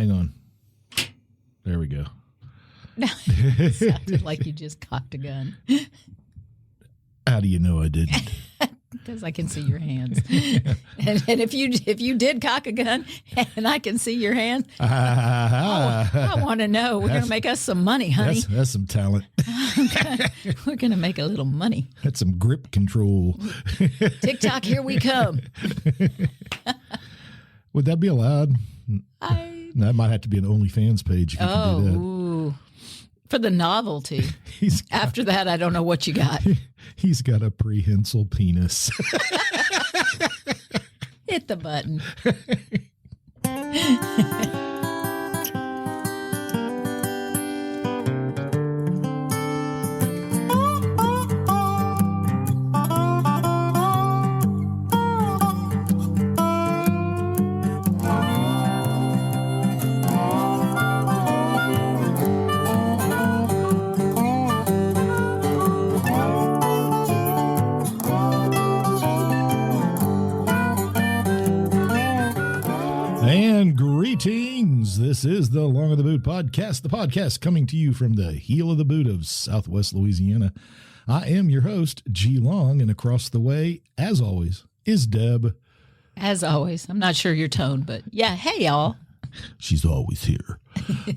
hang on. There we go. It sounded like you just cocked a gun. How do you know I didn't? Because I can see your hands. And if you did cock a gun and I can see your hands, I want to know. We're going to make us some money, honey. That's some talent. We're going to make a little money. That's some grip control. TikTok, here we come. Would that be allowed? That might have to be an OnlyFans page if you can do that. Ooh. For the novelty. After that, I don't know what you got. He's got a prehensile penis. Hit the button. And greetings. This is the Long of the Boot podcast, the podcast coming to you from the heel of the boot of Southwest Louisiana. I am your host, G Long, and across the way, as always, is Deb. As always. I'm not sure your tone, but yeah. Hey, y'all. She's always here.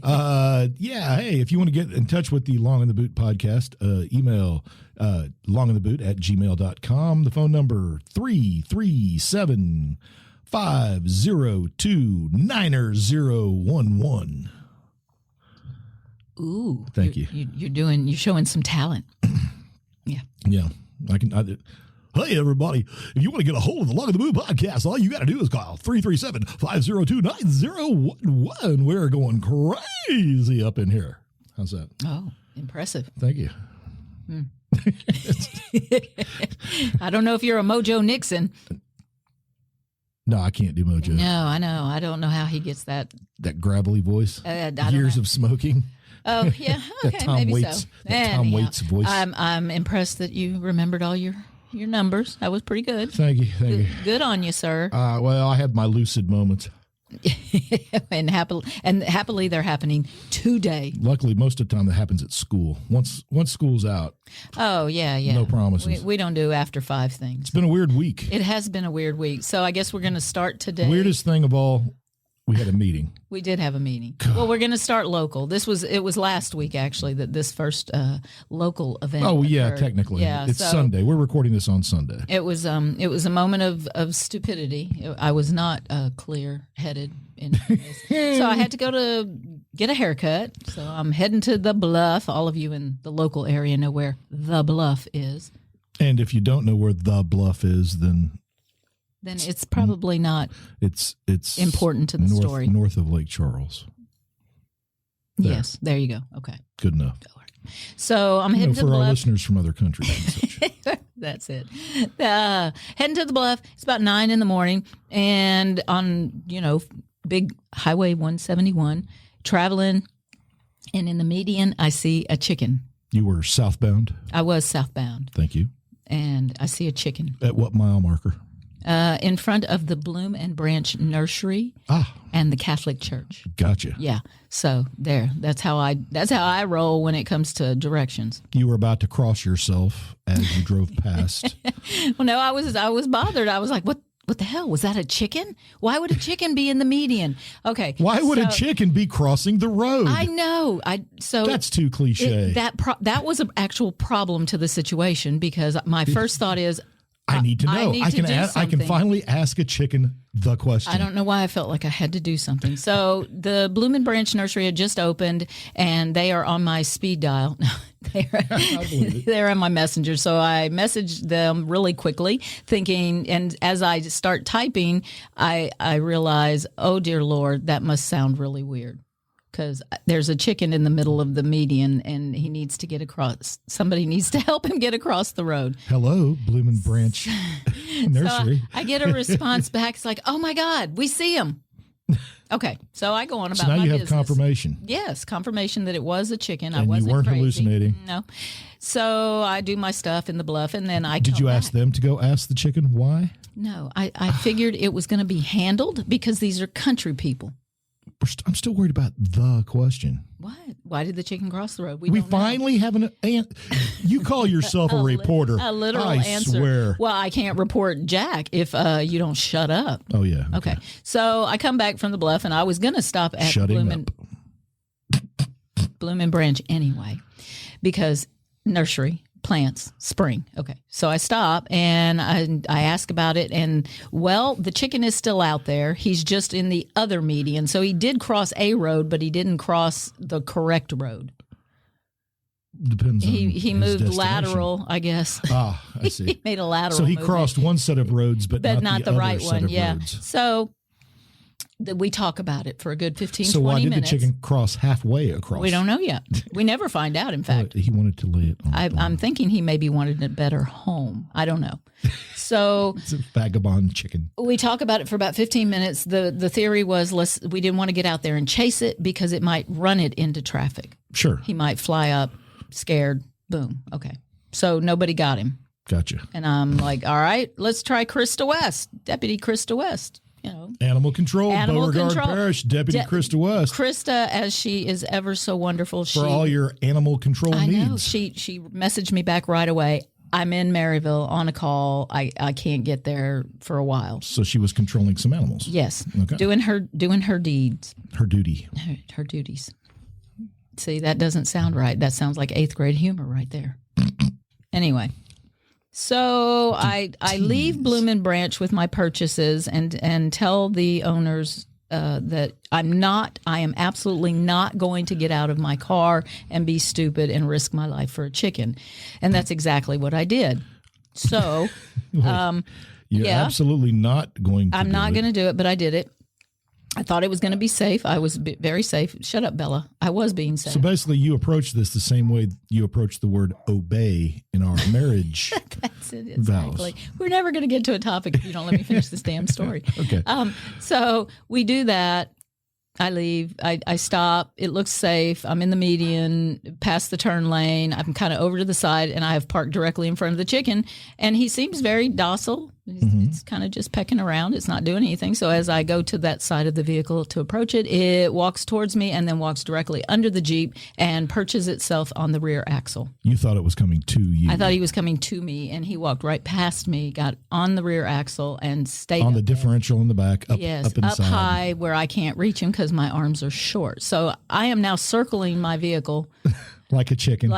Hey, if you want to get in touch with the Long in the Boot podcast, email longintheboot@gmail.com. The phone number 337-502-9011. Ooh. Thank you. You're showing some talent. Yeah. Yeah. Hey, everybody. If you want to get a hold of the Long of the Boot podcast, all you got to do is call 337-502-9011. We're going crazy up in here. How's that? Oh, impressive. Thank you. I don't know if you're a Mojo Nixon. No, I can't do Mojo. No, I know. I don't know how he gets that. That gravelly voice. Years of smoking. Oh, yeah. Okay, maybe Waits, so. Tom Waits voice. I'm impressed that you remembered all your numbers. That was pretty good. Thank you. Good on you, sir. Well, I have my lucid moments. and happily they're happening today. Luckily, most of the time that happens at school. Once school's out. Oh, yeah. No promises. We don't do after 5 things. It's been a weird week. It has been a weird week. So I guess we're going to start today. Weirdest thing of all, we had a meeting. We did have a meeting. Well, we're going to start local. It was last week, actually, that this first local event yeah, occurred. Technically. Yeah, it's Sunday. We're recording this on Sunday. It was a moment of stupidity. I was not clear-headed in this. So I had to go to get a haircut. So I'm heading to the Bluff. All of you in the local area know where the Bluff is. And if you don't know where the Bluff is, then it's probably not it's important to the story. North of Lake Charles. Yes, there you go. Okay. Good enough. So I'm heading to the Bluff. For our listeners from other countries and such. That's it. Heading to the Bluff. It's about 9 a.m. and on, big Highway 171, traveling, and in the median, I see a chicken. You were southbound? I was southbound. Thank you. And I see a chicken. At what mile marker? In front of the Bloom and Branch Nursery and the Catholic Church. Gotcha. Yeah. So there. That's how I roll when it comes to directions. You were about to cross yourself as you drove past. Well, no, I was bothered. I was like, what the hell? Was that a chicken? Why would a chicken be in the median? Okay. Why would a chicken be crossing the road? I know. So that's too cliche. That was an actual problem to the situation because my first thought is, I need to know. I can finally ask a chicken the question. I don't know why I felt like I had to do something. So the Bloom and Branch Nursery had just opened, and they are on my speed dial. They're on my messenger. So I messaged them really quickly, thinking, and as I start typing, I realize, oh dear Lord, that must sound really weird. Because there's a chicken in the middle of the median, and he needs to get across. Somebody needs to help him get across the road. Hello, Bloom and Branch Nursery. So I get a response back. It's like, oh my God, we see him. Okay, so I go on about my business. So now you have confirmation. Yes, confirmation that it was a chicken. And I wasn't you weren't crazy. Hallucinating. No. So I do my stuff in the Bluff, and then I Did you ask them to go ask the chicken why? No, I figured it was going to be handled because these are country people. I'm still worried about the question. What? Why did the chicken cross the road? We finally have you call yourself a reporter. A literal I answer. Swear. Well, I can't report Jack if you don't shut up. Oh, yeah. Okay. So I come back from the bluff, and I was going to stop at Bloomin' Branch anyway, because nursery, plants, spring. Okay. So I stop, and I ask about it, and, well, the chicken is still out there. He's just in the other median. So he did cross a road, but he didn't cross the correct road. Depends on he moved lateral, I guess. Ah, I see. He made a lateral So he movement. crossed one set of roads, but not the right other one. set of Yeah. roads. So we talk about it for a good 15, so 20 why did minutes. The chicken cross halfway across? We don't know yet. We never find out, in fact. He wanted to lay it on I'm thinking he maybe wanted a better home. I don't know. So it's a vagabond chicken. we talk about it for about 15 minutes. The theory was we didn't want to get out there and chase it because it might run it into traffic. Sure. He might fly up, scared, boom. Okay. So nobody got him. Gotcha. And I'm like, all right, let's try Krista West, Deputy Krista West. You know, Animal Control, Beauregard Parish, Deputy Krista West. Krista, as she is ever so wonderful. For all your animal control needs. I know. She messaged me back right away. I'm in Maryville on a call. I can't get there for a while. So she was controlling some animals. Yes. Okay. Doing her deeds. Her duty. Her duties. See, that doesn't sound right. That sounds like 8th grade humor right there. Anyway. So I leave Bloomin' Branch with my purchases and tell the owners that I am absolutely not going to get out of my car and be stupid and risk my life for a chicken. And that's exactly what I did. So you're absolutely not going to I'm not going to do it, but I did it. I thought it was going to be safe. I was very safe. Shut up, Bella. I was being safe. So basically, you approach this the same way you approach the word obey in our marriage. That's it, exactly. Vows. We're never going to get to a topic if you don't let me finish this damn story. Okay. So we do that. I leave. I stop. It looks safe. I'm in the median, past the turn lane. I'm kind of over to the side, and I have parked directly in front of the chicken. And he seems very docile. It's kind of just pecking around. It's not doing anything. So as I go to that side of the vehicle to approach it, it walks towards me and then walks directly under the Jeep and perches itself on the rear axle. You thought it was coming to you. I thought he was coming to me, and he walked right past me, got on the rear axle, and stayed on the differential in the back, up up high where I can't reach him because my arms are short. So I am now circling my vehicle. Like a chicken,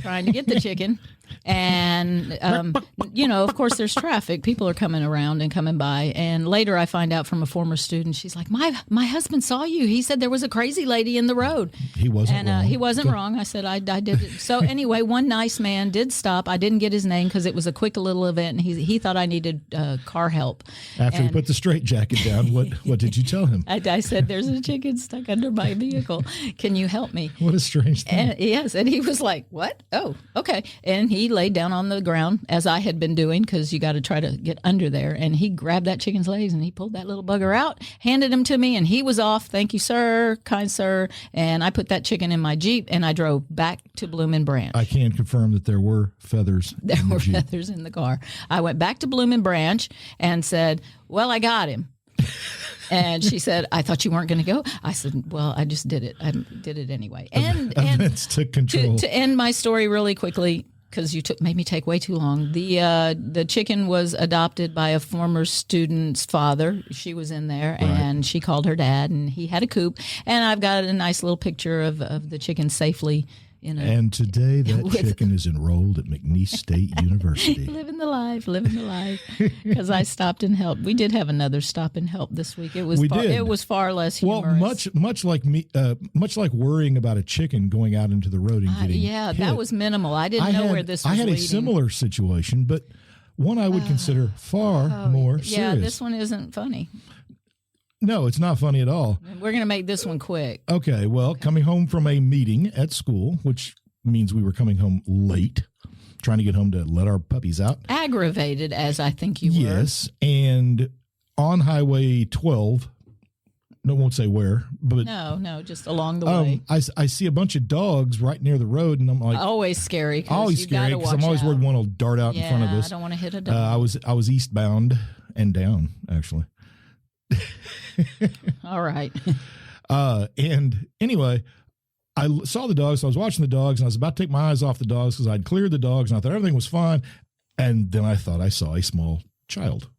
trying to get the chicken. And, of course, there's traffic. People are coming around and coming by. And later I find out from a former student, she's like, my husband saw you. He said there was a crazy lady in the road. He wasn't wrong. He wasn't wrong. I said, I did it. So anyway, one nice man did stop. I didn't get his name because it was a quick little event. And he thought I needed car help. After he put the straitjacket down, what did you tell him? I said, there's a chicken stuck under my vehicle. Can you help me? What a strange thing. Yes. And he was like, what? Oh, okay. And he laid down on the ground as I had been doing because you got to try to get under there. And he grabbed that chicken's legs and he pulled that little bugger out, handed him to me, and he was off. Thank you, sir. Kind sir. And I put that chicken in my Jeep and I drove back to Bloomin' Branch. I can confirm that there were feathers. There were feathers in the car. I went back to Bloomin' Branch and said, well, I got him. And she said, I thought you weren't going to go. I said, well, I just did it. I did it anyway. And events took control. To end my story really quickly, because you made me take way too long. The chicken was adopted by a former student's father. She was in there, and she called her dad, and he had a coop. And I've got a nice little picture of the chicken safely. And today that chicken is enrolled at McNeese State University. Living the life. Because I stopped and helped. We did have another stop and help this week. It was far less humorous. Well, much like worrying about a chicken going out into the road and getting hit. That was minimal. I didn't know where this was leading. I had a similar situation, but one I would consider far more serious. Yeah, this one isn't funny. No, it's not funny at all. We're going to make this one quick. Okay, well, coming home from a meeting at school, which means we were coming home late, trying to get home to let our puppies out. Aggravated, as I think you were. Yes, and on Highway 12, I won't say where, but... No, just along the way. I see a bunch of dogs right near the road, and I'm like... Always scary. Always scary, because I'm always worried one will dart out in front of us. I don't want to hit a dog. I was eastbound and down, actually. All right. And anyway, I saw the dogs. So I was watching the dogs, and I was about to take my eyes off the dogs because I'd cleared the dogs, and I thought everything was fine. And then I thought I saw a small child.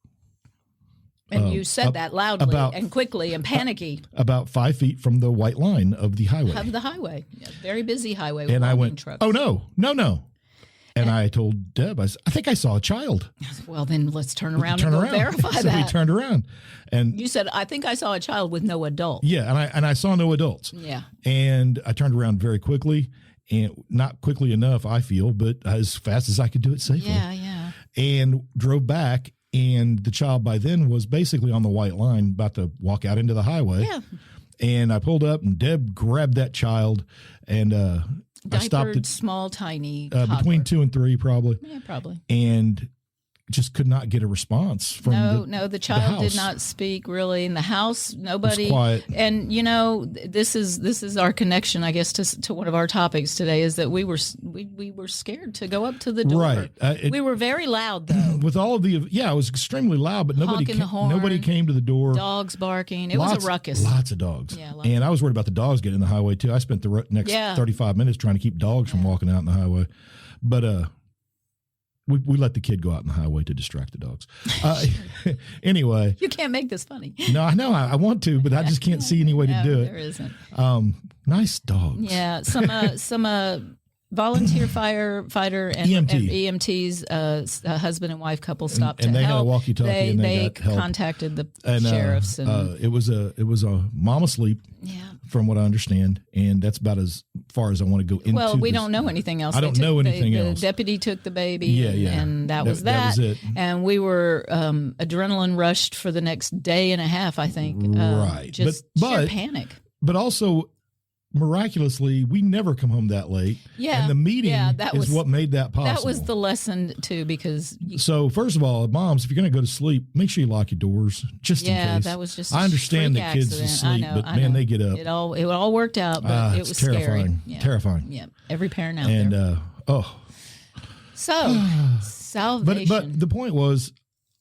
And you said that loudly and quickly and panicky. About 5 feet from the white line of the highway. Yeah, very busy highway with and I went, trucks. Oh, no. And I told Deb, I think I saw a child. Well, then let's turn around and verify so that. We turned around. And you said, I think I saw a child with no adult. Yeah, and I saw no adults. Yeah. And I turned around very quickly, and not quickly enough, I feel, but as fast as I could do it safely. Yeah. And drove back. And the child by then was basically on the white line, about to walk out into the highway. Yeah. And I pulled up, and Deb grabbed that child, and I stopped at small, tiny between 2 and 3, probably. Yeah, probably. And just could not get a response from the child did not speak really in the house. Nobody. It was quiet. And this is our connection, I guess, to one of our topics today, is that we were scared to go up to the door. Right. We were very loud though. With all of it was extremely loud, but nobody came to the door. Dogs barking. It was a ruckus. Lots of dogs. Yeah, and I was worried about the dogs getting in the highway too. I spent the next 35 minutes trying to keep dogs from walking out in the highway, but we let the kid go out in the highway to distract the dogs. Anyway. You can't make this funny. No, I know. I want to, but I just can't see any way to do it. There isn't. Nice dogs. Yeah. Some volunteer firefighter and EMTs, husband and wife couple stopped and to they help. had a walkie-talkie and they got help. contacted the sheriffs. It was a mom asleep. Yeah. From what I understand, and that's about as far as I want to go into. Well, we don't know anything else. I don't know anything else. The deputy took the baby, and that was that. That was it. And we were adrenaline rushed for the next day and a half, I think. Right. Just sheer panic. But also, miraculously, we never come home that late. Yeah. And the meeting is what made that possible. That was the lesson, too, because... So, first of all, moms, if you're going to go to sleep, make sure you lock your doors, just in case. Yeah, that was just I understand that kids asleep, but man, they get up. It all worked out, but it was terrifying. Scary. Yeah. Terrifying. Yeah, every parent out there. And, So, salvation. But the point was,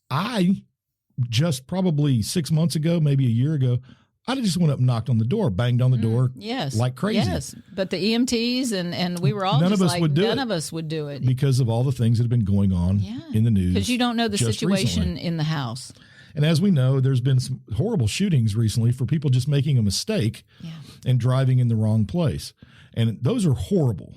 I just probably 6 months ago, maybe a year ago, I just went up and knocked on the door, banged on the door like crazy. Yes, but the EMTs and we were all none of us would do it. Because of all the things that have been going on in the news. Because you don't know the situation recently. In the house. And as we know, there's been some horrible shootings recently for people just making a mistake and driving in the wrong place. And those are horrible.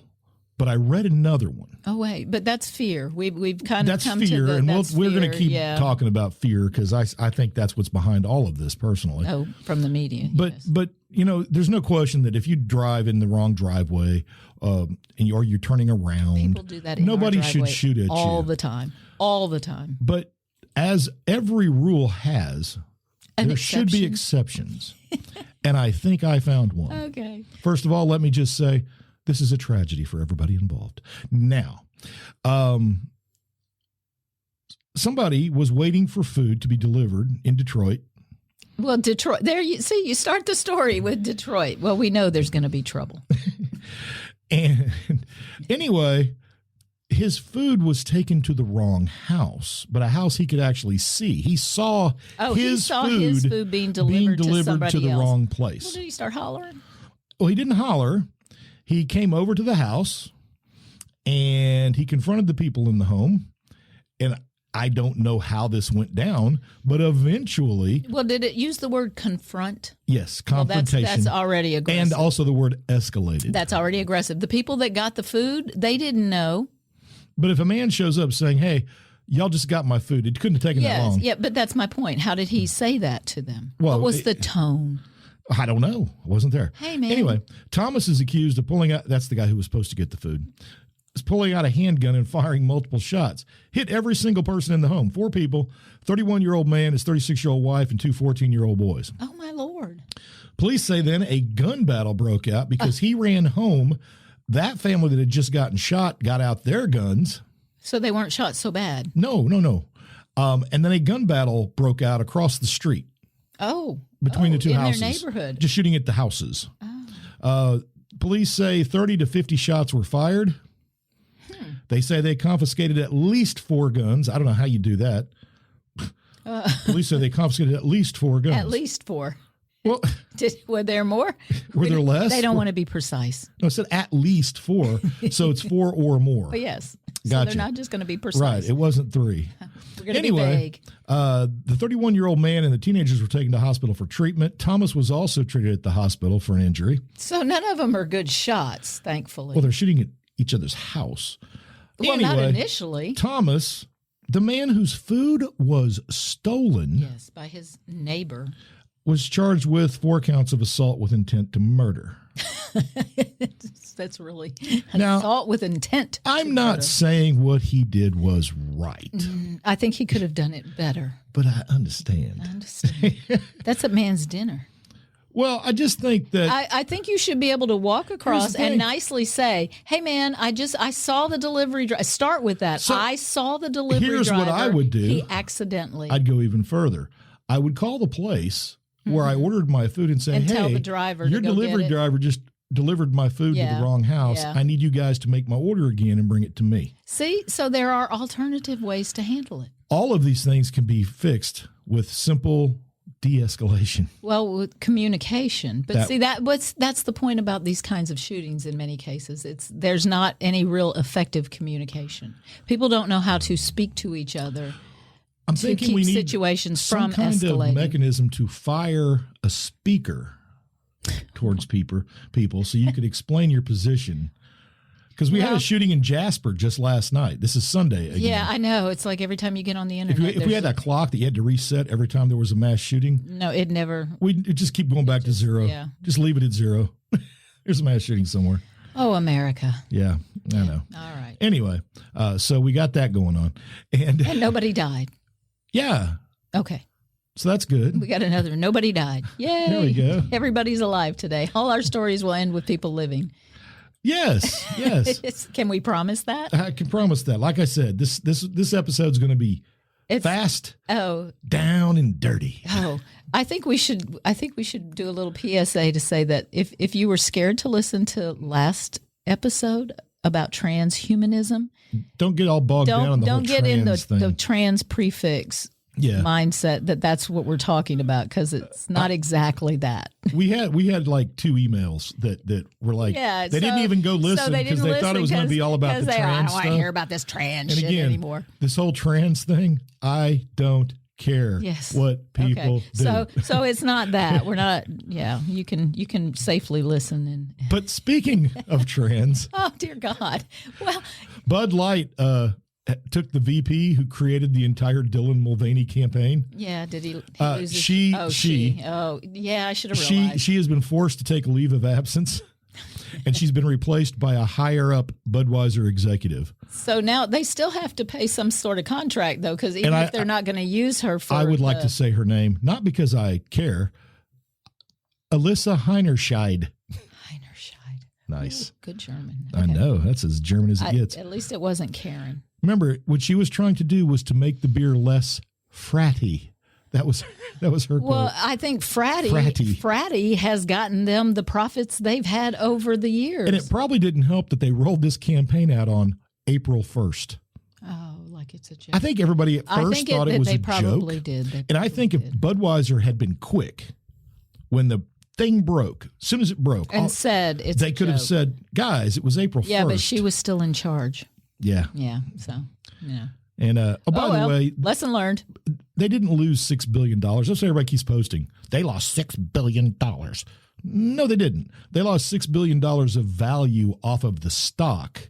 But I read another one. Oh, wait. But that's fear. We've kind of come fear, to and we're going to keep talking about fear because I think that's what's behind all of this personally. Oh, from the media. But there's no question that if you drive in the wrong driveway or you're turning around, people do that. Nobody should shoot at you all the time. All the time. But as every rule has, there should be exceptions, and I think I found one. Okay. First of all, let me just say. This is a tragedy for everybody involved. Now, somebody was waiting for food to be delivered in Detroit. Well, Detroit, there you see, you start the story with Detroit. Well, we know there's going to be trouble. And anyway, his food was taken to the wrong house, but a house he could actually see. He saw his food being delivered to the wrong place. Well, did he start hollering? Well, he didn't holler. He came over to the house and he confronted the people in the home. And I don't know how this went down, but eventually. Well, did it use the word confront? Yes, confrontation. Well, that's already aggressive. And also the word escalated. That's already aggressive. The people that got the food, they didn't know. But if a man shows up saying, hey, y'all just got my food, it couldn't have taken that long. Yeah, but that's my point. How did he say that to them? Well, what was the tone? I don't know. I wasn't there. Hey, man. Anyway, Thomas is accused of pulling out. That's the guy who was supposed to get the food. Is pulling out a handgun and firing multiple shots. Hit every single person in the home. 4 people, 31-year-old man, his 36-year-old wife, and 2 14-year-old boys. Oh, my Lord. Police say then a gun battle broke out because he ran home. That family that had just gotten shot got out their guns. So they weren't shot so bad? No. And then a gun battle broke out across the street. Between the two houses. In their neighborhood. Just shooting at the houses. Police say 30 to 50 shots were fired. They say they confiscated at least 4 guns. I don't know how you do that. Police say they confiscated at least 4 guns. At least 4. Well, Were there more? Were there less? They don't want to be precise. No, it said at least 4, so it's 4 or more. But yes. So Gotcha. they're not just going to be precise. Right. It wasn't 3. We're going to be vague. The 31-year-old man and the teenagers were taken to hospital for treatment. Thomas was also treated at the hospital for an injury. So none of them are good shots, thankfully. Well, they're shooting at each other's house. Well, anyway, not initially. Thomas, the man whose food was stolen, Yes, by his neighbor. was charged with 4 counts of assault with intent to murder. That's really Now, assault with intent. I'm not saying what he did was right, I think he could have done it better. but I understand. I understand. That's a man's dinner. Well, I just think that I think you should be able to walk across thing. and nicely say, "Hey, man, I saw the delivery driver." Start with that. So, I saw the delivery here's driver. what I would do. He accidentally. I'd go even further. I would call the place where I ordered my food and say, And hey, tell the driver your to go delivery get it. driver just delivered my food to Yeah. the wrong house. Yeah. I need you guys to make my order again and bring it to me. See, so there are alternative ways to handle it. All of these things can be fixed with simple de-escalation. Well, with communication, but That- that's the point about these kinds of shootings. In many cases, there's not any real effective communication. People don't know how to speak to each other I'm to thinking keep we need situations some from kind escalating. of mechanism to fire a speaker towards people so you could explain your position. Because we had a shooting in Jasper just last night. This is Sunday again. Yeah, I know. It's like every time you get on the internet. If we had that clock that you had to reset every time there was a mass shooting, No, it never. we'd just keep going back to 0. yeah. Just leave it at 0. There's a mass shooting somewhere. Oh, America. Yeah, I know. All right. Anyway, so we got that going on. And And nobody died. yeah, Okay. so that's good. We got another. Nobody died. Yay. There we go. Everybody's alive today. All our stories will end with people living. Yes, yes. Can we promise that? I can promise that. Like I said, this episode's going to be fast, Oh, down, and dirty. I think we should do a little PSA to say that if you were scared to listen to last episode about transhumanism, Don't get all bogged down on the whole don't get in trans thing. the trans prefix mindset that's what we're talking about, because it's not exactly that. We had like 2 emails that were like, they didn't even go listen because they thought it was going to be all about the trans I don't stuff. want to hear about this trans And shit again, anymore. this whole trans thing, I don't care what people do. So it's not that. We're not. Yeah, you can safely listen and. But speaking of trans, Oh dear God! Well, Bud Light took the VP who created the entire Dylan Mulvaney campaign. yeah. Did he lose his, she. Oh yeah, I should have realized. She has been forced to take a leave of absence, and she's been replaced by a higher up Budweiser executive. So now they still have to pay some sort of contract, though, because even if they're not going to use her for. I would like to say her name, not because I care. Alyssa Heinerscheid. Heinerscheid. Nice. Ooh, good German. I know. That's as German as it gets. At least it wasn't Karen. Remember, what she was trying to do was to make the beer less fratty. That was her quote. Well, I think Fratty has gotten them the profits they've had over the years. And it probably didn't help that they rolled this campaign out on April 1st. Oh, like it's a joke. I think everybody at first thought it was a joke. They probably did. And I think if Budweiser had been quick when the thing broke, as soon as it broke, and said it's they could have said, guys, it was April 1st. Yeah, but she was still in charge. Yeah. Yeah, so, yeah. And by the way, lesson learned. They didn't lose $6 billion. That's what everybody keeps posting. They lost $6 billion. No, they didn't. They lost $6 billion of value off of the stock,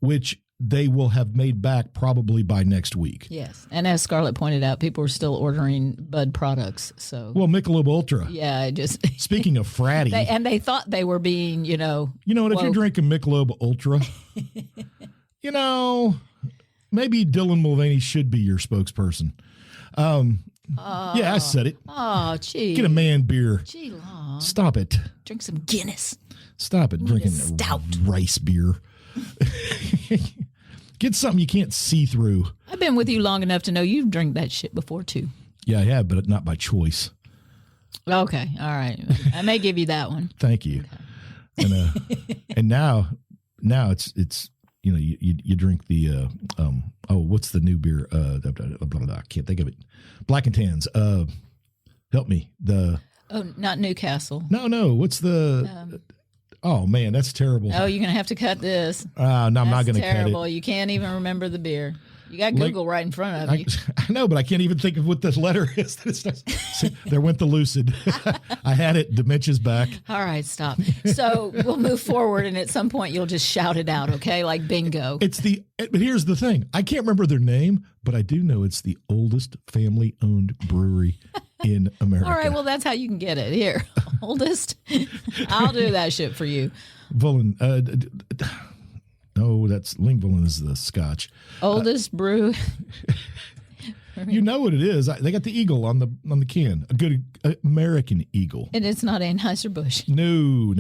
which they will have made back probably by next week. Yes. And as Scarlett pointed out, people are still ordering Bud products. So, well, Michelob Ultra. Yeah, I just speaking of fratty, they thought they were being, you know what? If you're drinking Michelob Ultra, maybe Dylan Mulvaney should be your spokesperson. Yeah, I said it. Oh, gee. Get a man beer. Gee, long. Stop it. Drink some Guinness. Stop it drinking stout rice beer. Get something you can't see through. I've been with you long enough to know you've drank that shit before, too. Yeah, I have, but not by choice. Okay. All right. I may give you that one. Thank you. Okay. And now it's you drink the what's the new beer? I can't think of it. Black and Tans. Help me. Oh, not Newcastle. No. What's the? Oh man, that's terrible. Oh, you're gonna have to cut this. No, I'm not going to cut it. Terrible. You can't even remember the beer. You got Google right in front of you. I know, but I can't even think of what the letter is. See, there went the lucid. I had it. Dementia's back. All right, stop. So we'll move forward, and at some point you'll just shout it out, okay? Like bingo. But here's the thing. I can't remember their name, but I do know it's the oldest family-owned brewery in America. All right, well, that's how you can get it. Here, oldest. I'll do that shit for you. Vullen. No, that's Lingvillen is the Scotch. Oldest brew. You know what it is. They got the eagle on the can. A good American eagle. And it's not Anheuser-Busch. No.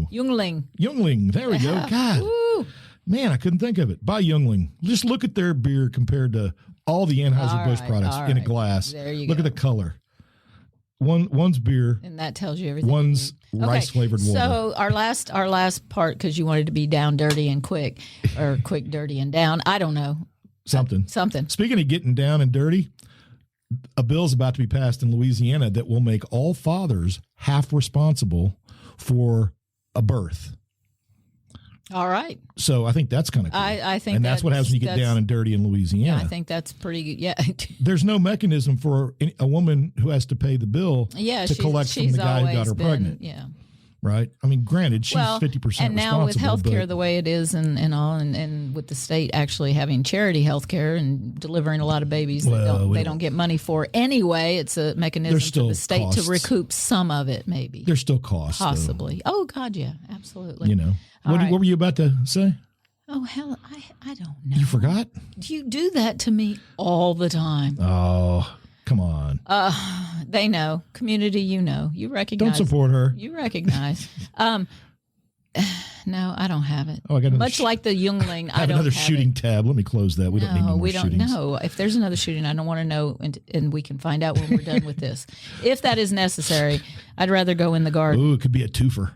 Youngling. There we go. God. Woo. Man, I couldn't think of it. Buy Youngling. Just look at their beer compared to all the Anheuser-Busch products in a glass. There you look go. at the color. One's beer. And that tells you everything. One's rice-flavored water. So our last part, because you wanted to be down, dirty, and quick, or quick, dirty, and down. I don't know. Something. Speaking of getting down and dirty, a bill's about to be passed in Louisiana that will make all fathers half responsible for a birth. All right. So I think that's kind of cool. I think, and that's what happens when you get down and dirty in Louisiana. Yeah, I think that's pretty good. Yeah. There's no mechanism for a woman who has to pay the bill to collect from the guy who got her pregnant. Yeah. Right. I mean, granted, she's 50% and now with responsible, healthcare the way it is, and all, and with the state actually having charity healthcare and delivering a lot of babies, they don't get money for anyway. It's a mechanism for the state to recoup some of it. Maybe there's still costs, possibly. Though. Oh God, yeah, absolutely. You know, what were you about to say? Oh hell, I don't know. You forgot? You do that to me all the time. Oh. Come on. They know. Community, you recognize. Don't support her. You recognize. No, I don't have it. Oh, I got much like the Youngling. I don't another have shooting it. Tab. Let me close that. We don't need any more shootings. We don't know. If there's another shooting, I don't want to know, and we can find out when we're done with this. If that is necessary, I'd rather go in the garden. Ooh, it could be a twofer.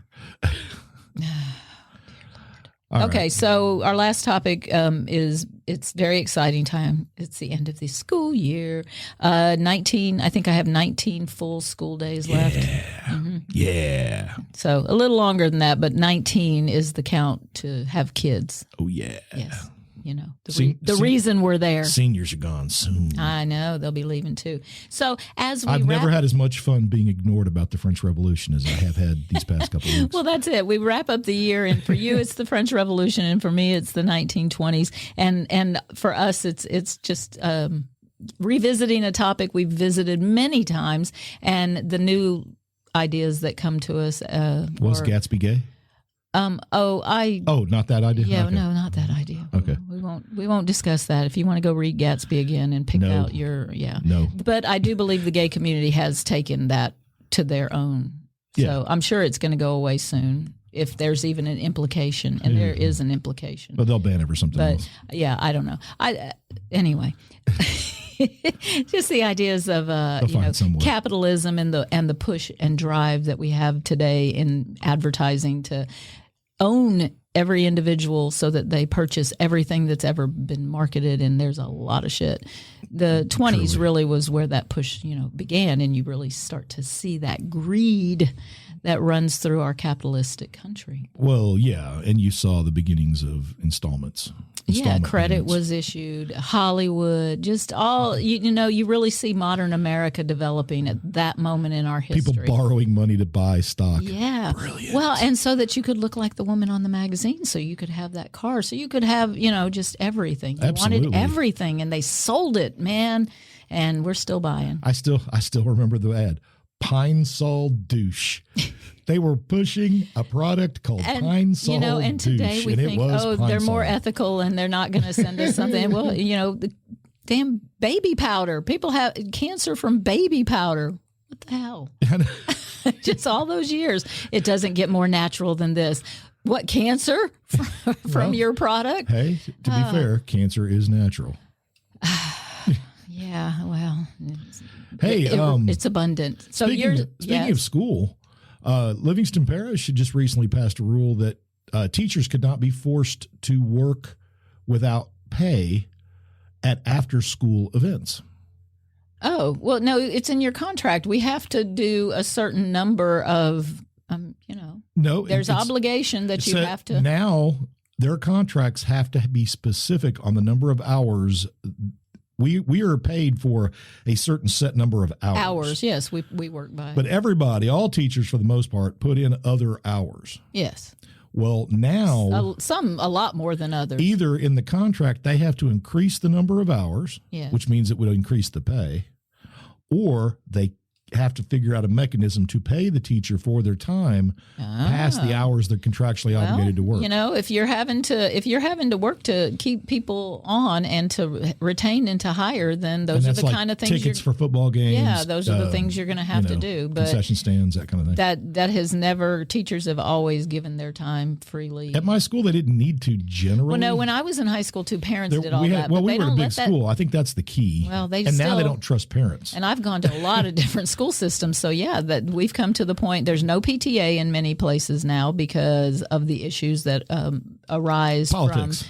Okay, right. So our last topic is it's very exciting time. It's the end of the school year. 19, I think I have 19 full school days left. Mm-hmm. Yeah. So a little longer than that, but 19 is the count to have kids. Oh, yeah. Yes. You know, the reason we're there. Seniors are gone soon. I know. They'll be leaving too. So as we I've never had as much fun being ignored about the French Revolution as I have had these past couple of weeks. Well, that's it. We wrap up the year, and for you, it's the French Revolution, and for me, it's the 1920s. And for us, it's just revisiting a topic we've visited many times, and the new ideas that come to us. Was Gatsby gay? Not that idea. Yeah, okay. No, not that idea. Okay, we won't discuss that. If you want to go read Gatsby again and pick out your No. But I do believe the gay community has taken that to their own. So Yeah. I'm sure it's going to go away soon, if there's even an implication, and there is an implication. But they'll ban it for something else. Yeah, I don't know. Anyway. Just the ideas of capitalism and the push and drive that we have today in advertising to own every individual so that they purchase everything that's ever been marketed, and there's a lot of shit. The 20s really was where that push began, and you really start to see that greed that runs through our capitalistic country. Well, yeah, and you saw the beginnings of installments. Credit payments. was issued, Hollywood, just all, you really see modern America developing at that moment in our history. People borrowing money to buy stock. Yeah. Brilliant. Well, and so that you could look like the woman on the magazine, so you could have that car, so you could have, just everything. You Absolutely. wanted everything, and they sold it, man, and we're still buying. I still remember the ad. Pine Sol douche. They were pushing a product called Pine Sol douche. And today we think, they're more ethical and they're not going to send us something. Well, the damn baby powder. People have cancer from baby powder. What the hell? Just all those years. It doesn't get more natural than this. What, cancer from your product? Hey, to be fair, cancer is natural. Yeah, well, hey, it's abundant. So speaking of school, Livingston Parish had just recently passed a rule that teachers could not be forced to work without pay at after-school events. Oh, well, no, it's in your contract. We have to do a certain number of, No, there's obligation that you have to. Now, their contracts have to be specific on the number of hours. We are paid for a certain set number of hours. Hours, yes, we work by. But everybody, all teachers for the most part, put in other hours. Yes. Well, now a lot more than others. Either in the contract they have to increase the number of hours, which means it would increase the pay, or they have to figure out a mechanism to pay the teacher for their time past the hours they're contractually obligated to work. If you're having to work to keep people on and to retain and to hire, then those are the kind of things. Tickets for football games. Yeah, those are the things you're going to have to do. But concession stands, that kind of thing. That has never. Teachers have always given their time freely. At my school, they didn't need to generally. Well, no, when I was in high school, too, parents did all that. Well, we were a big school. I think that's the key. Well, now they don't trust parents. And I've gone to a lot of different school systems, so that we've come to the point. There's no PTA in many places now because of the issues that arise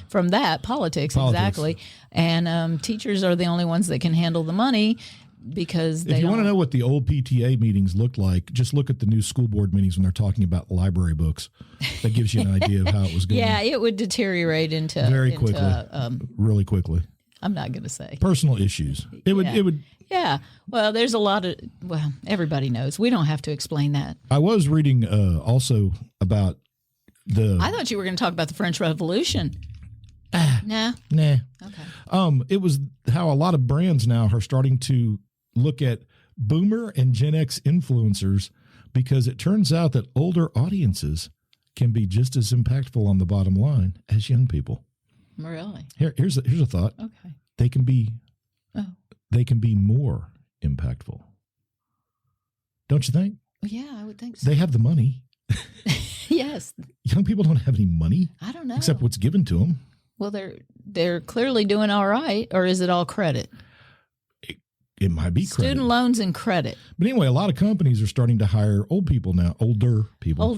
from that politics. Exactly. And teachers are the only ones that can handle the money because they. If you want to know what the old PTA meetings looked like, just look at the new school board meetings when they're talking about library books. That gives you an idea of how it was going. Yeah, it would deteriorate into very quickly, really quickly. I'm not going to say personal issues. It would. Yeah. Well, there's a lot of, everybody knows. We don't have to explain that. I was reading also about I thought you were going to talk about the French Revolution. Nah. Okay. It was how a lot of brands now are starting to look at Boomer and Gen X influencers because it turns out that older audiences can be just as impactful on the bottom line as young people. Really? Here's a thought. Okay. They can be more impactful. Don't you think? Yeah, I would think so. They have the money. Yes. Young people don't have any money. I don't know. Except what's given to them. Well, they're clearly doing all right, or is it all credit? It might be credit. Student loans and credit. But anyway, a lot of companies are starting to hire older people.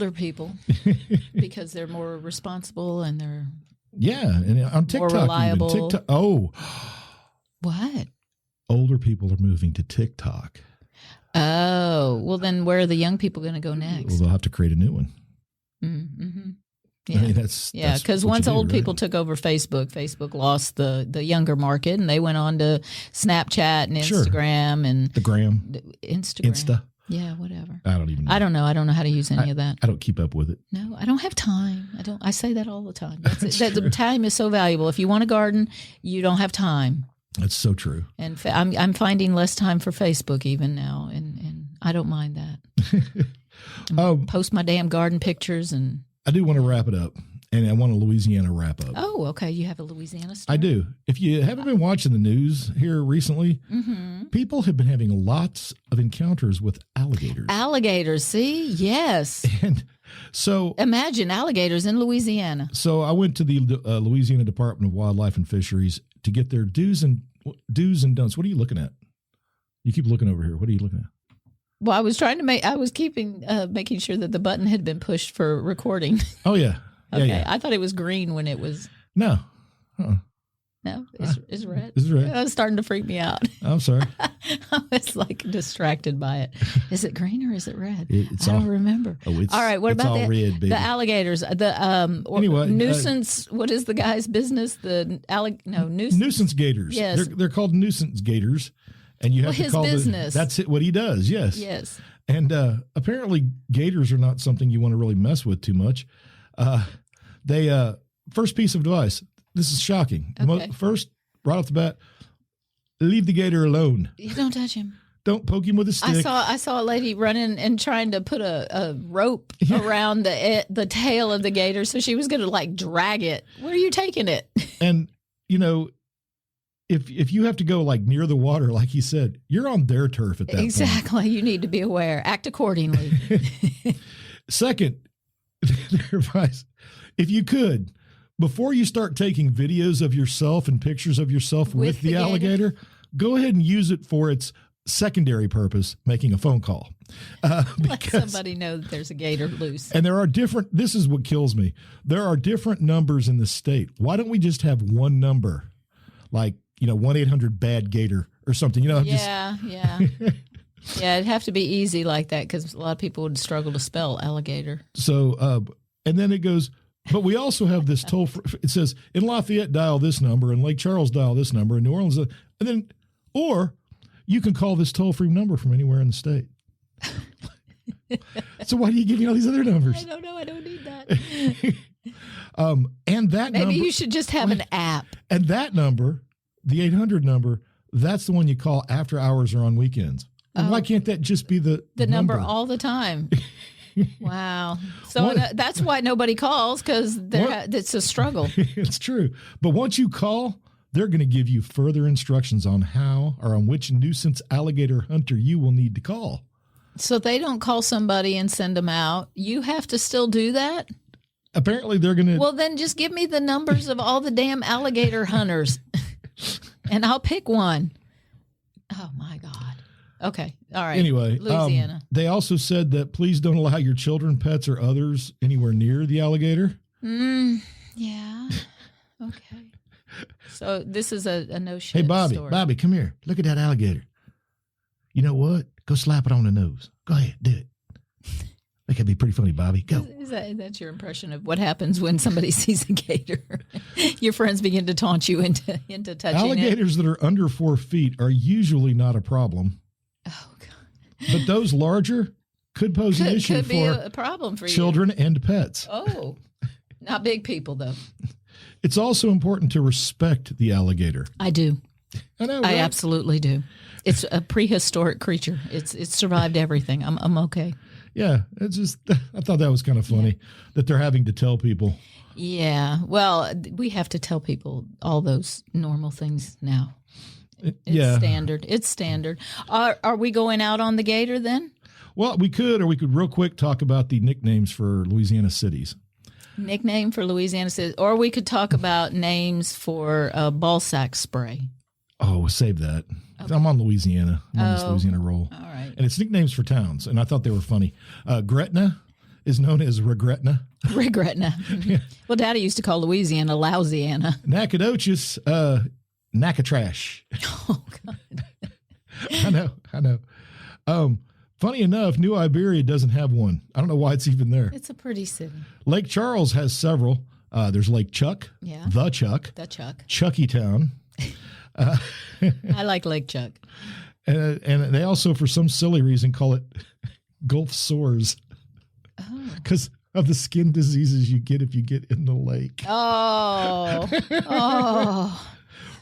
Because they're more responsible and they're and on TikTok, more reliable. Even. TikTok, what? Older people are moving to TikTok. Oh, well, then where are the young people going to go next? Well, they'll have to create a new one. Mm-hmm. Yeah. I mean, that's because once old people took over Facebook lost the younger market, and they went on to Snapchat and Instagram and the Gram, Instagram, Insta. Yeah, whatever. I don't even know. I don't know. I don't know how to use any of that. I don't keep up with it. No, I don't have time. I say that all the time. The time is so valuable. If you want to garden, you don't have time. That's so true. And I'm finding less time for Facebook even now, and I don't mind that. Post my damn garden pictures, and I do want to wrap it up, and I want a Louisiana wrap up. Oh, okay. You have a Louisiana story? I do. If you haven't been watching the news here recently, people have been having lots of encounters with alligators. Alligators, see? Yes. And so imagine alligators in Louisiana. So I went to the Louisiana Department of Wildlife and Fisheries to get their do's and don'ts. What are you looking at? You keep looking over here. What are you looking at? Well, I was making sure that the button had been pushed for recording. Oh, yeah. Okay. Yeah. I thought it was green when it was. No. No, it's red. It's red. It was starting to freak me out. I'm sorry. I was like distracted by it. Is it green or is it red? I don't remember. Oh, all right. What about the alligators? Nuisance. What is the guy's business? Nuisance gators. Yes. They're called nuisance gators. And you have to call business. That's it. What he does. Yes. Yes. And apparently gators are not something you want to really mess with too much. First piece of advice. This is shocking. Okay. First, right off the bat, leave the gator alone. You don't touch him. Don't poke him with a stick. I saw a lady running and trying to put a rope around the tail of the gator, so she was going to drag it. Where are you taking it? And if you have to go near the water, like he said, you're on their turf at that point. Exactly. You need to be aware. Act accordingly. Second, their advice: if you could, before you start taking videos of yourself and pictures of yourself with the alligator, go ahead and use it for its secondary purpose, making a phone call. Let somebody know that there's a gator loose. And this is what kills me. There are different numbers in the state. Why don't we just have one number, 1-800-BAD-GATOR or something. Yeah. Yeah, it'd have to be easy like that because a lot of people would struggle to spell alligator. So, and then it goes, but we also have this toll free. It says, in Lafayette, dial this number, in Lake Charles, dial this number, in New Orleans, and then, or you can call this toll free number from anywhere in the state. So why do you give me all these other numbers? I don't know. I don't need that. And that Maybe number, you should just have an app. And that number, the 800 number, that's the one you call after hours or on weekends. And why can't that just be the number all the time? Wow. So that's why nobody calls, because it's a struggle. It's true. But once you call, they're going to give you further instructions on how or on which nuisance alligator hunter you will need to call. So they don't call somebody and send them out. You have to still do that? Apparently they're going to. Well, then just give me the numbers of all the damn alligator hunters and I'll pick one. Oh, my God. Okay. All right. Anyway, Louisiana. They also said that please don't allow your children, pets, or others anywhere near the alligator. Yeah. Okay. So this is a no shit. Hey, Bobby, story. Bobby, come here. Look at that alligator. You know what? Go slap it on the nose. Go ahead, do it. That could be pretty funny, Bobby. Go. That's your impression of what happens when somebody sees a gator? Your friends begin to taunt you into touching Alligators that are under 4 feet are usually not a problem. Oh, God. But those larger could pose an issue could be for a problem for children and pets. Oh, not big people, though. It's also important to respect the alligator. I do. I know, right? I absolutely do. It's a prehistoric creature. It's survived everything. I'm okay. Yeah, it's just, I thought that was kind of funny that they're having to tell people. Yeah, well, we have to tell people all those normal things now. It's standard. It's standard. Are we going out on the gator then? Well, we could real quick talk about the nicknames for Louisiana cities. Nickname for Louisiana cities. Or we could talk about names for ball sack spray. Oh, save that. Okay. I'm on Louisiana. I'm on this Louisiana roll. All right. And it's nicknames for towns, and I thought they were funny. Gretna is known as Regretna. Regretna. Mm-hmm. Yeah. Well, Daddy used to call Louisiana Louisiana. Nacogdoches, Nacatrash. Oh, God. I know. Funny enough, New Iberia doesn't have one. I don't know why it's even there. It's a pretty city. Lake Charles has several. There's Lake Chuck. Yeah. The Chuck. Chucky Town. I like Lake Chuck. And they also, for some silly reason, call it Gulf Sores. Oh. Because of the skin diseases you get if you get in the lake. Oh.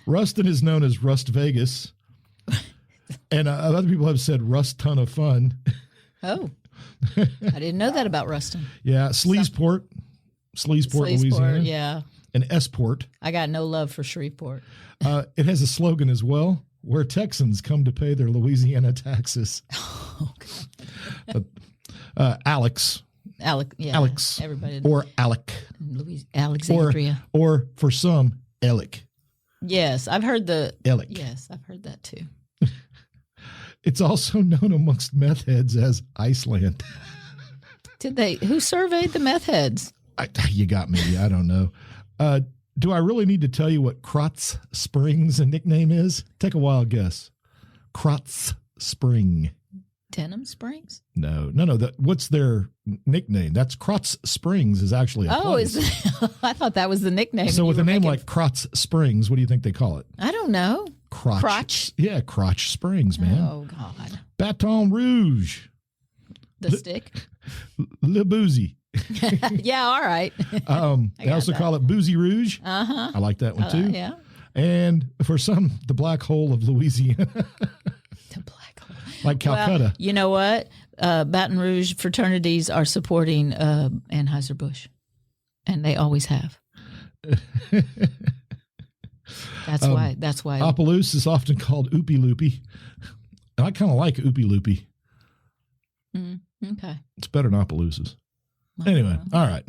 Ruston is known as Rust Vegas. And other people have said Rust Ton of Fun. Oh. I didn't know that about Ruston. Yeah. Sleazeport, Louisiana. Yeah. And Esport. I got no love for Shreveport. It has a slogan as well, where Texans come to pay their Louisiana taxes. Oh, Alex. Yeah. Alex. Everybody. Or Alec. Alexandria. Or for some, Alec. Yes, I've heard Alec. Yes, I've heard that too. It's also known amongst meth heads as Iceland. Who surveyed the meth heads? You got me. I don't know. Do I really need to tell you what Krotz Springs a nickname is? Take a wild guess. Krotz Spring. Denham Springs? No. What's their nickname? That's Krotz Springs is actually a place. I thought that was the nickname. So with a name like Krotz Springs, what do you think they call it? I don't know. Crotch? Yeah, Crotch Springs, man. Oh, God. Baton Rouge. The stick? Le Boozy. Yeah, all right. They also call it Boozy Rouge. Uh-huh. I like that one too. Yeah. And for some, the Black Hole of Louisiana. The Black Hole. Like Calcutta. Well, you know what? Baton Rouge fraternities are supporting Anheuser-Busch, and they always have. That's why. Opelousas is often called Oopie Loopy. And I kind of like Oopie Loopy. Okay. It's better than Opelousas. Anyway, all right.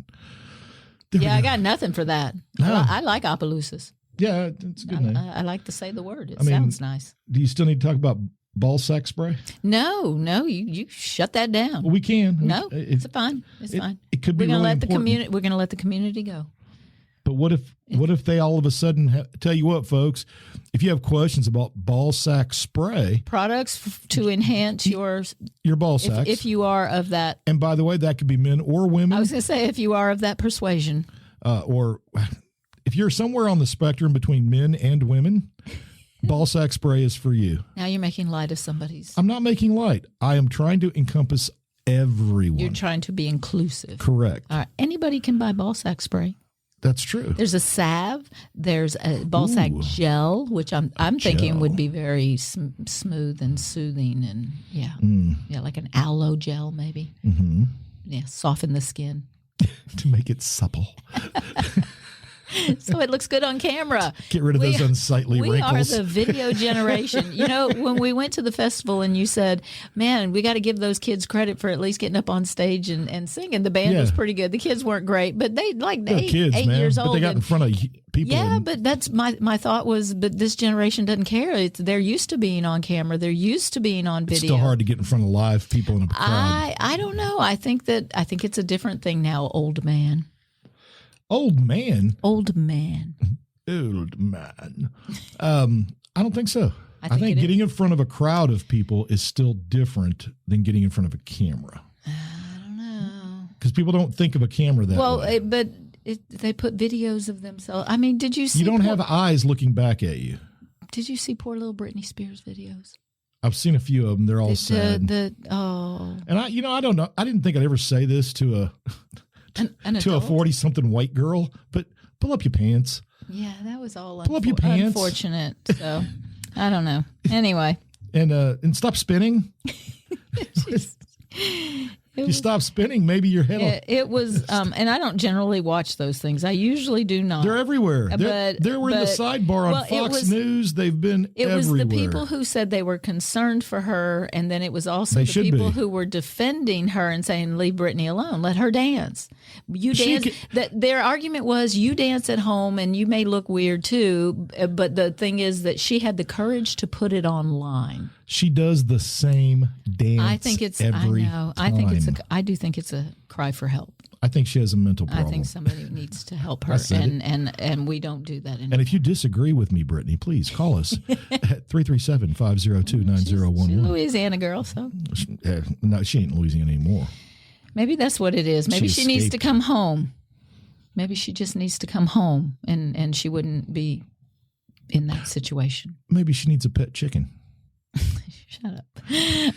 I got nothing for that. No. I like Opelousas. Yeah, it's a good name. I like to say the word. It sounds nice. Do you still need to talk about ball sack spray? No, you shut that down. Well, we can. No, it's fine. It's fine. It could be We're going to really let the community. We're going to let the community go. But what if they all of a sudden tell you what, folks, if you have questions about ball sack spray, products to enhance your ball sacks, if you are of that, and by the way, that could be men or women. I was going to say if you are of that persuasion, or if you're somewhere on the spectrum between men and women, ball sack spray is for you. Now you're making light of somebody's. I'm not making light. I am trying to encompass everyone. You're trying to be inclusive. Correct. All right. Anybody can buy ball sack spray. That's true. There's a salve. There's a ball sack gel, which I'm thinking would be very smooth and soothing, and yeah, like an aloe gel maybe. Mm-hmm. Yeah, soften the skin to make it supple. So it looks good on camera. Get rid of those unsightly wrinkles. We are the video generation. You know, when we went to the festival and you said, man, we got to give those kids credit for at least getting up on stage and singing. The band was pretty good. The kids weren't great, but they they're eight years old. But they got in front of people. Yeah, but that's my thought was, but this generation doesn't care. They're used to being on camera. They're used to being on video. It's still hard to get in front of live people in a crowd. I don't know. I think it's a different thing now, old man. Old man? Old man. Old man. I don't think so. I think getting in front of a crowd of people is still different than getting in front of a camera. I don't know. Because people don't think of a camera that way. But they put videos of themselves. I mean, did you see? You don't have eyes looking back at you. Did you see poor little Britney Spears videos? I've seen a few of them. They're all sad. And I don't know. I didn't think I'd ever say this to a 40-something white girl, but pull up your pants. Yeah, that was all pull up your pants. Unfortunate. So I don't know. Anyway, and stop spinning. If you stop spinning, maybe your head. It was, and I don't generally watch those things. I usually do not. They're everywhere. They were in the sidebar on Fox News. They've been everywhere. It was the people who said they were concerned for her, and then it was also the people who were defending her and saying, "Leave Britney alone. Let her dance. You dance." Their argument was, "You dance at home, and you may look weird too." But the thing is that she had the courage to put it online. She does the same dance. I think it's. Every I know. time. I do think it's a cry for help. I think she has a mental problem. I think somebody needs to help her, and we don't do that anymore. And if you disagree with me, Brittany, please call us at 337-502-9011. She's a Louisiana girl, so. No, she ain't in Louisiana anymore. Maybe that's what it is. Maybe she needs to come home. Maybe she just needs to come home, and she wouldn't be in that situation. Maybe she needs a pet chicken. Shut up.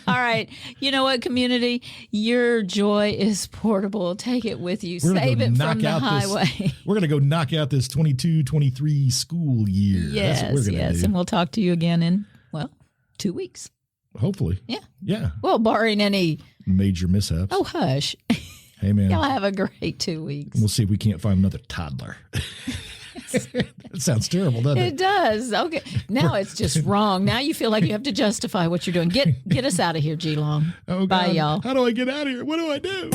All right. You know what, community? Your joy is portable. Take it with you. Save it from the highway. We're going to go knock out this 22-23 school year. Yes, that's what we're going to do. And we'll talk to you again in, 2 weeks. Hopefully. Yeah. Yeah. Well, barring any major mishaps. Oh, hush. Hey, man. Y'all have a great 2 weeks. We'll see if we can't find another toddler. That sounds terrible, doesn't it? It does. Okay. Now it's just wrong. Now you feel like you have to justify what you're doing. Get us out of here, G Long. Oh, bye, God. y'all. How do I get out of here? What do I do?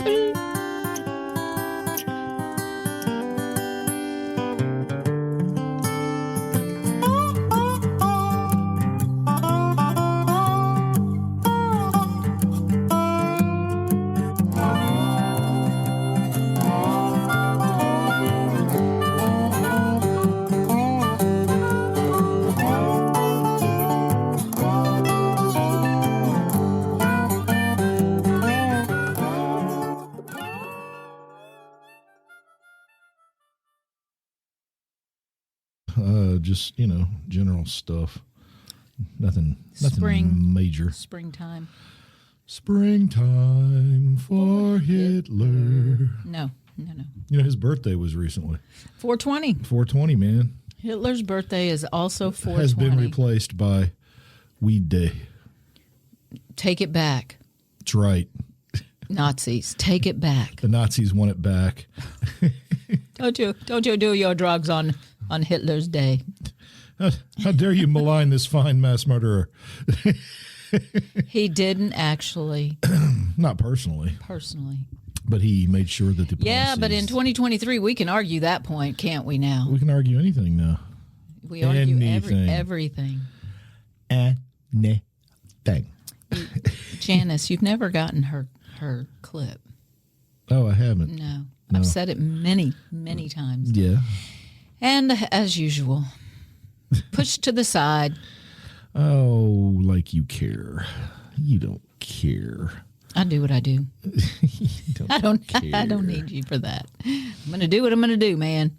Just, general stuff. Nothing major. Springtime for Hitler. No. His birthday was recently. 420. 420, man. Hitler's birthday is also 420. Has been replaced by Weed Day. Take it back. That's right. Nazis, take it back. The Nazis want it back. Don't you do your drugs on Hitler's day. How dare you malign this fine mass murderer? He didn't actually. Not personally. Personally. But he made sure that the policies... Yeah, but in 2023, we can argue that point, can't we now? We can argue anything now. We argue everything. Anything. Janice, you've never gotten her clip. Oh, I haven't. No. I've said it many, many times. Yeah. And as usual, pushed to the side. Oh, like you care. You don't care. I do what I do. I don't need you for that. I'm going to do what I'm going to do, man.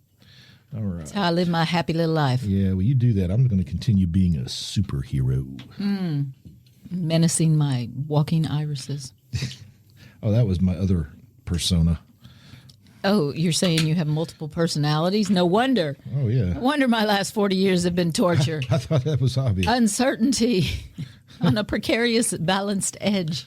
All right. That's how I live my happy little life. Yeah, well, you do that. I'm going to continue being a superhero. Menacing my walking irises. Oh, that was my other persona. Oh, you're saying you have multiple personalities? No wonder. Oh, yeah. No wonder my last 40 years have been torture. I thought that was obvious. Uncertainty on a precarious, balanced edge.